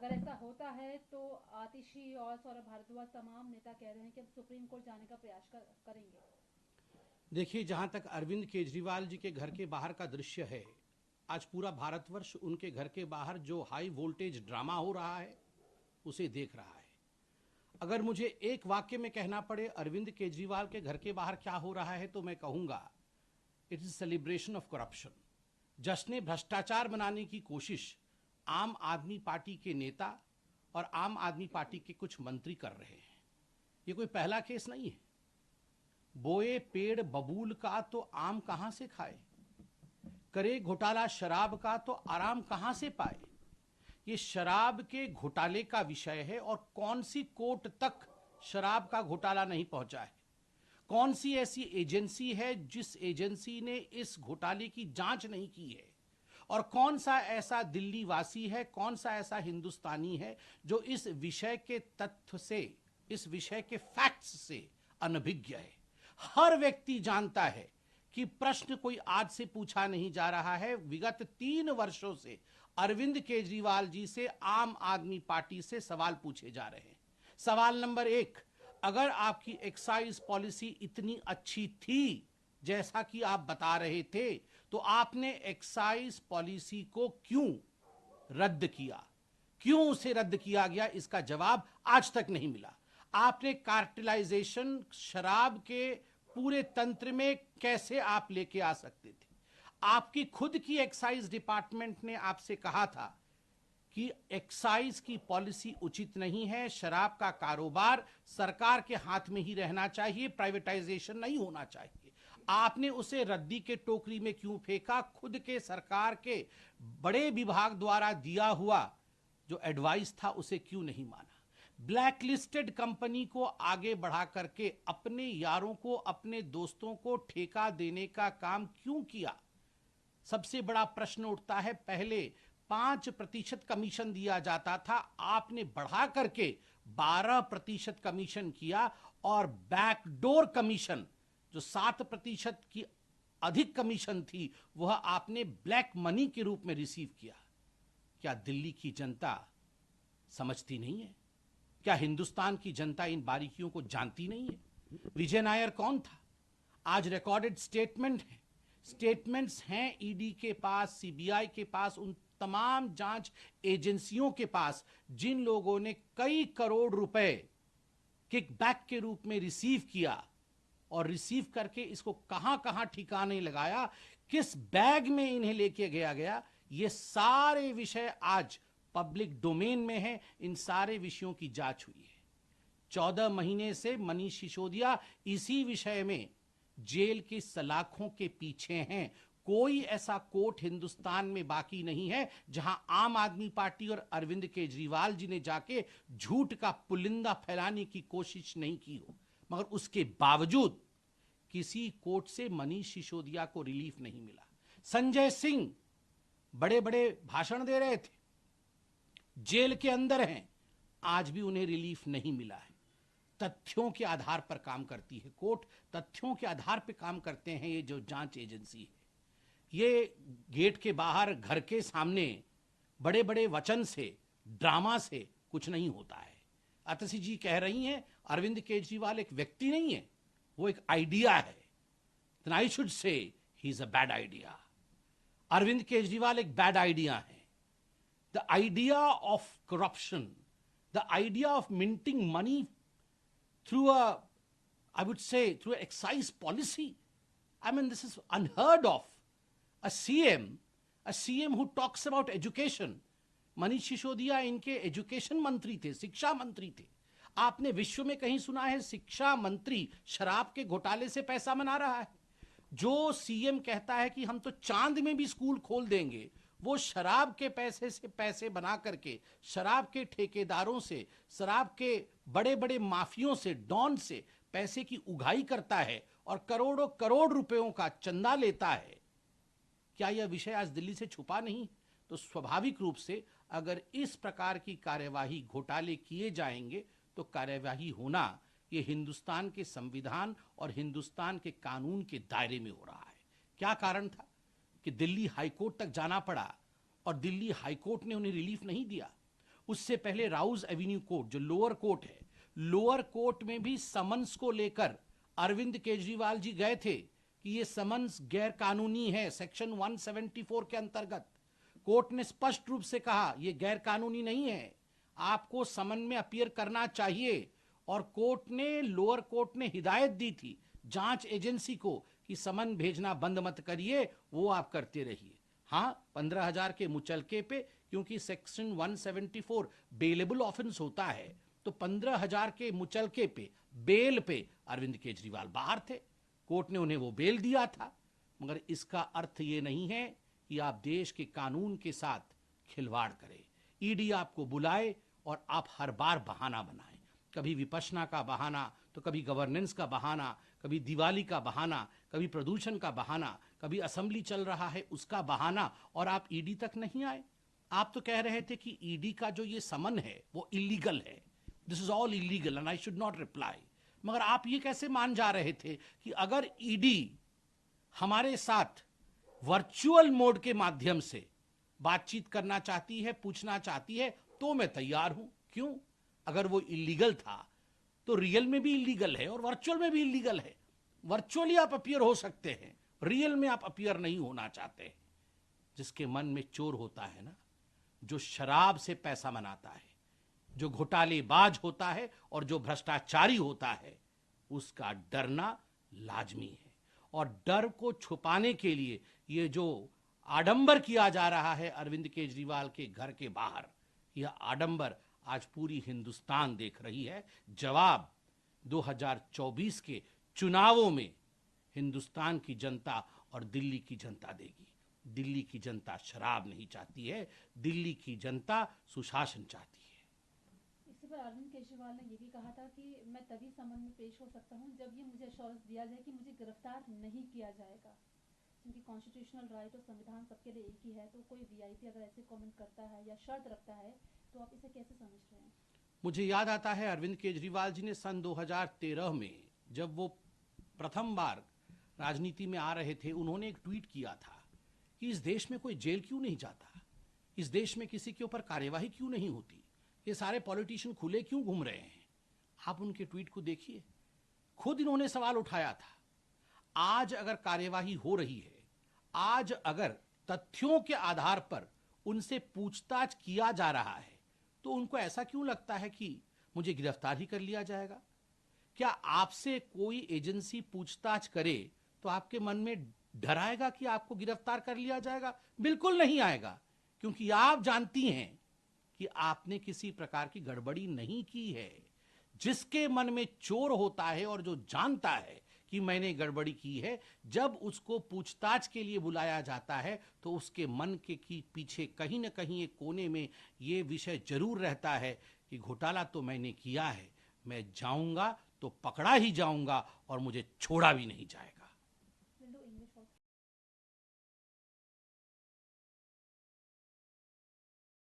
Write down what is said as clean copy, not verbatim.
अगर ऐसा होता है तो आतिशी और सौरभ भारद्वाज तमाम नेता कह रहे हैं कि हम सुप्रीम कोर्ट जाने का प्रयास करेंगे। देखिए, जहां तक अरविंद केजरीवाल जी के घर के बाहर का दृश्य है, आज पूरा भारतवर्ष उनके घर के बाहर जो हाई वोल्टेज ड्रामा हो रहा है उसे देख रहा है। अगर मुझे एक वाक्य में कहना पड़े अरविंद केजरीवाल के घर के बाहर क्या हो रहा है तो मैं कहूंगा it is celebration of corruption. जश्न भ्रष्टाचार बनाने की कोशिश आम आदमी पार्टी के नेता और आम आदमी पार्टी के कुछ मंत्री कर रहे हैं। ये कोई पहला केस नहीं है। बोए पेड़ बबूल का तो आम कहां से खाए, करे घोटाला शराब का तो आराम कहां से पाए। ये शराब के घोटाले का विषय है और कौन सी कोर्ट तक शराब का घोटाला नहीं पहुंचा है। कौन सी ऐसी एजेंसी है जिस एजेंसी ने इस घोटाले की जांच नहीं की है, और कौन सा ऐसा दिल्ली वासी है, कौन सा ऐसा हिंदुस्तानी है जो इस विषय के तथ्य से, इस विषय के फैक्ट्स से अनभिज्ञ है। हर व्यक्ति जानता है कि प्रश्न कोई आज से पूछा नहीं जा रहा है। विगत 3 वर्षों से अरविंद केजरीवाल जी से आम आदमी पार्टी से सवाल पूछे जा रहे हैं। सवाल नंबर 1, अगर आपकी एक्साइज पॉलिसी इतनी अच्छी थी जैसा कि आप बता रहे थे, तो आपने एक्साइज पॉलिसी को क्यों रद्द किया? क्यों उसे रद्द किया गया, इसका जवाब आज तक नहीं मिला। आपने कार्टेलाइजेशन शराब के पूरे तंत्र में कैसे आप लेके आ सकते थे? आपकी खुद की एक्साइज डिपार्टमेंट ने आपसे कहा था कि एक्साइज की पॉलिसी उचित नहीं है, शराब का कारोबार सरकार के हाथ में ही रहना चाहिए, प्राइवेटाइजेशन नहीं होना चाहिए। आपने उसे रद्दी के टोकरी में क्यों फेंका? खुद के सरकार के बड़े विभाग द्वारा दिया हुआ जो एडवाइस था उसे क्यों नहीं माना? ब्लैक लिस्टेड कंपनी को आगे बढ़ा करके अपने यारों को, अपने दोस्तों को ठेका देने का काम क्यों किया? सबसे बड़ा प्रश्न उठता है। पहले 5% कमीशन दिया जाता था, आपने बढ़ा करके 12% कमीशन किया, और बैकडोर कमीशन जो 7% की अधिक कमीशन थी वह आपने ब्लैक मनी के रूप में रिसीव किया। क्या दिल्ली की जनता समझती नहीं है? क्या हिंदुस्तान की जनता इन बारीकियों को जानती नहीं है? विजय नायर कौन था? आज रिकॉर्डेड स्टेटमेंट है, स्टेटमेंट्स हैं ईडी के पास, सीबीआई के पास, उन तमाम जांच एजेंसियों के पास जिन लोगों ने कई करोड़ रुपए किकबैक के रूप में रिसीव किया, और रिसीव करके इसको कहां कहां ठिकाने लगाया, किस बैग में इन्हें लेके गया, ये सारे विषय आज पब्लिक डोमेन में है। इन सारे विषयों की जांच हुई है। 14 महीने से मनीष सिसोदिया इसी विषय में जेल की सलाखों के पीछे हैं। कोई ऐसा कोर्ट हिंदुस्तान में बाकी नहीं है जहां आम आदमी पार्टी और अरविंद केजरीवाल जी ने जाके झूठ का पुलिंदा फैलाने की कोशिश नहीं की हो। मगर उसके बावजूद किसी कोर्ट से मनीष सिसोदिया को रिलीफ नहीं मिला। संजय सिंह बड़े बड़े भाषण दे रहे थे, जेल के अंदर हैं, आज भी उन्हें रिलीफ नहीं मिला है। तथ्यों के आधार पर काम करती है कोर्ट, तथ्यों के आधार पर काम करते हैं ये जो जांच एजेंसी है। ये गेट के बाहर, घर के सामने बड़े बड़े वचन से, ड्रामा से कुछ नहीं होता है। अतसी जी कह रही हैं अरविंद केजरीवाल एक व्यक्ति नहीं है, वो एक आइडिया है। then I should say he is a bad idea. Arvind Kejriwal एक बैड आइडिया है। The idea of corruption, the idea of minting money through I would say, through an excise policy. I mean, this is unheard of. A CM who talks about education. Manish Sisodia इनके education मंत्री थे, शिक्षा मंत्री थे। आपने विश्व में कहीं सुना है शिक्षा मंत्री शराब के घोटाले से पैसा बना रहा है? जो सीएम कहता है कि हम तो चांद में भी स्कूल खोल देंगे, वो शराब के पैसे से पैसे बना करके, शराब के ठेकेदारों से, शराब के बड़े बड़े माफियों से, डॉन से पैसे की उगाही करता है और करोड़ों करोड़ रुपयों का चंदा लेता है। क्या यह विषय आज दिल्ली से छुपा नहीं? तो स्वाभाविक रूप से अगर इस प्रकार की कार्यवाही, घोटाले किए जाएंगे तो कार्यवाही होना ये हिंदुस्तान के संविधान और हिंदुस्तान के कानून के दायरे में हो रहा है। क्या कारण था कि दिल्ली हाईकोर्ट तक जाना पड़ा और दिल्ली हाईकोर्ट ने उन्हें रिलीफ नहीं दिया? उससे पहले राउज एवेन्यू कोर्ट जो लोअर कोर्ट है, लोअर कोर्ट में भी समन्स को लेकर अरविंद केजरीवाल जी गए थे कि ये समन्स गैर कानूनी है। सेक्शन 174 के अंतर्गत कोर्ट ने स्पष्ट रूप से कहा यह गैर कानूनी नहीं है, आपको समन में अपीयर करना चाहिए। और कोर्ट ने, लोअर कोर्ट ने हिदायत दी थी जांच एजेंसी को कि समन भेजना बंद मत करिए, वो आप करते रहिए। हां, 15,000 के मुचलके पे, क्योंकि सेक्शन 174 बेलेबल ऑफेंस होता है, तो 15,000 के मुचलके पे, बेल पे अरविंद केजरीवाल बाहर थे। कोर्ट ने उन्हें वो बेल दिया था। मगर इसका अर्थ ये नहीं है कि आप देश के कानून के साथ खिलवाड़ करें। ईडी आपको बुलाए और आप हर बार बहाना बनाएं, कभी विपश्यना का बहाना, तो कभी गवर्नेंस का बहाना, कभी दिवाली का बहाना, कभी प्रदूषण का बहाना, कभी असेंबली चल रहा है उसका बहाना, और आप ईडी तक नहीं आए। आप तो कह रहे थे कि ईडी का जो ये समन है वो इलीगल है, this is all illegal and I should not reply. मगर आप ये कैसे मान जा रहे थे कि अगर ईडी हमारे साथ वर्चुअल मोड के माध्यम से बातचीत करना चाहती है, पूछना चाहती है, तो मैं तैयार हूं। क्यों? अगर वो इलीगल था तो रियल में भी इलीगल है और वर्चुअल में भी इलीगल है। वर्चुअली आप अपीयर हो सकते हैं, रियल में आप अपीयर नहीं होना चाहते। जिसके मन में चोर होता है ना, जो शराब से पैसा बनाता है, जो घोटालेबाज होता है और जो भ्रष्टाचारी होता है, उसका डरना लाजमी है। और डर को छुपाने के लिए ये जो आडंबर किया जा रहा है अरविंद केजरीवाल के घर के बाहर, यह आडंबर आज पूरी हिंदुस्तान देख रही है। जवाब 2024 के चुनावों में हिंदुस्तान की जनता और दिल्ली की जनता देगी। दिल्ली की जनता शराब नहीं चाहती है, दिल्ली की जनता सुशासन चाहती है। इसी पर अरविंद केजरीवाल ने ये भी कहा था कि मैं तभी समन में पेश हो सकता हूं जब ये मुझे एश्योरेंस दिया जाए कि मुझे गिरफ्तार नहीं किया जाएगा, क्योंकि कॉन्स्टिट्यूशनल राइट और संविधान सबके लिए एक ही है। तो कोई वीआईपी अगर ऐसे कमेंट करता है या शर्त रखता है तो आप इसे कैसे समझ रहे हैं? मुझे याद आता है अरविंद केजरीवाल जी ने सन 2013 में जब वो प्रथम बार राजनीति में आ रहे थे, उन्होंने एक ट्वीट किया था कि इस देश में कोई जेल क्यों नहीं जाता, इस देश में किसी के ऊपर कार्यवाही क्यों नहीं होती, ये सारे पॉलिटिशियन खुले क्यों घूम रहे हैं। आप उनके ट्वीट को देखिए, खुद इन्होंने सवाल उठाया था। आज अगर कार्यवाही हो रही है, आज अगर तथ्यों के आधार पर उनसे पूछताछ किया जा रहा है, तो उनको ऐसा क्यों लगता है कि मुझे गिरफ्तार ही कर लिया जाएगा? क्या आपसे कोई एजेंसी पूछताछ करे तो आपके मन में डर आएगा कि आपको गिरफ्तार कर लिया जाएगा? बिल्कुल नहीं आएगा, क्योंकि आप जानती हैं कि आपने किसी प्रकार की गड़बड़ी नहीं की है। जिसके मन में चोर होता है और जो जानता है कि मैंने गड़बड़ी की है, जब उसको पूछताछ के लिए बुलाया जाता है तो उसके मन के पीछे कहीं ना कहीं एक कोने में ये विषय जरूर रहता है कि घोटाला तो मैंने किया है, मैं जाऊंगा तो पकड़ा ही जाऊंगा और मुझे छोड़ा भी नहीं जाएगा।